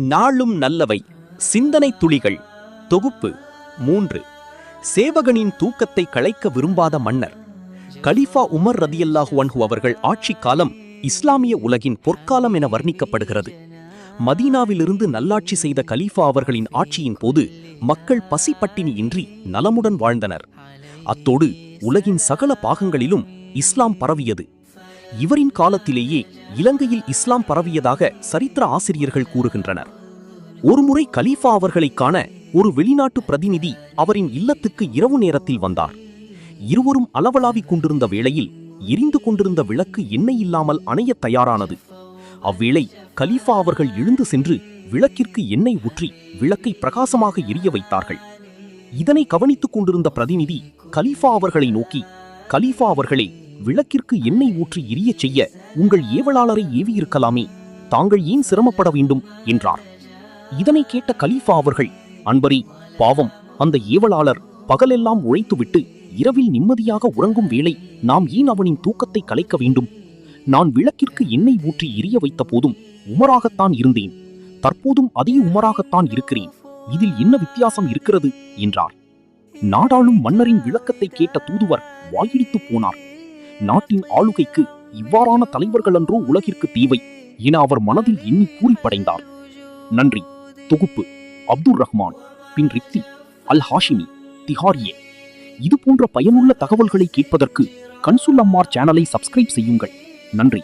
நாளும் நல்லவை சிந்தனை துளிகள் தொகுப்பு 3. சேவகனின் தூக்கத்தை களைக்க விரும்பாத மன்னர். கலீஃபா உமர் ரதியல்லாஹு அன்ஹு அவர்கள் ஆட்சி காலம் இஸ்லாமிய உலகின் பொற்காலம் என வர்ணிக்கப்படுகிறது. மதீனாவிலிருந்து நல்லாட்சி செய்த கலீஃபா அவர்களின் ஆட்சியின் போது மக்கள் பசி பட்டினியின்றி நலமுடன் வாழ்ந்தனர். அத்தோடு உலகின் சகல பாகங்களிலும் இஸ்லாம் பரவியது. இவரின் காலத்திலேயே இலங்கையில் இஸ்லாம் பரவியதாக சரித்திர ஆசிரியர்கள் கூறுகின்றனர். ஒருமுறை கலீஃபா அவர்களை காண ஒரு வெளிநாட்டு பிரதிநிதி அவரின் இல்லத்துக்கு இரவு நேரத்தில் வந்தார். இருவரும் அளவலாவிக் கொண்டிருந்த வேளையில் எரிந்து கொண்டிருந்த விளக்கு எண்ணெய் இல்லாமல் அணைய தயாரானது. அவ்வேளை கலீஃபா அவர்கள் எழுந்து சென்று விளக்கிற்கு எண்ணெய் ஊற்றி விளக்கை பிரகாசமாக எரிய வைத்தார்கள். இதனை கவனித்துக் கொண்டிருந்த பிரதிநிதி கலீஃபா அவர்களை நோக்கி, கலீஃபா அவர்களே, விளக்கிற்கு எண்ணெய் ஊற்றி எரியச் செய்ய உங்கள் ஏவலாளரை ஏவியிருக்கலாமே, தாங்கள் ஏன் சிரமப்பட வேண்டும் என்றார். இதனை கேட்ட கலீஃபா அவர்கள், அன்பரே, பாவம், அந்த ஏவலாளர் பகலெல்லாம் உழைத்துவிட்டு இரவில் நிம்மதியாக உறங்கும் வேளை நாம் ஏன் அவனின் தூக்கத்தை கலைக்க வேண்டும்? நான் விளக்கிற்கு எண்ணெய் ஊற்றி எரிய வைத்த போதும் உமராகத்தான் இருந்தேன், தற்போதும் அதே உமராகத்தான் இருக்கிறேன், இதில் என்ன வித்தியாசம் இருக்கிறது என்றார். நாடாளும் மன்னரின் விளக்கத்தை கேட்ட தூதுவர் வாயிடித்து போனார். நாட்டின் ஆளுகைக்கு இவ்வாறான தலைவர்களன்றோ உலகிற்கு தேவை என அவர் மனதில் எண்ணி பூரிப்படைந்தார். நன்றி. தொகுப்பு அப்துல் ரஹ்மான் பின் ரிப்தி அல் ஹாஷிமி, திஹாரியே. இது போன்ற பயனுள்ள தகவல்களை கேட்பதற்கு கன்சுல் அம்மார் சேனலை சப்ஸ்கிரைப் செய்யுங்கள். நன்றி.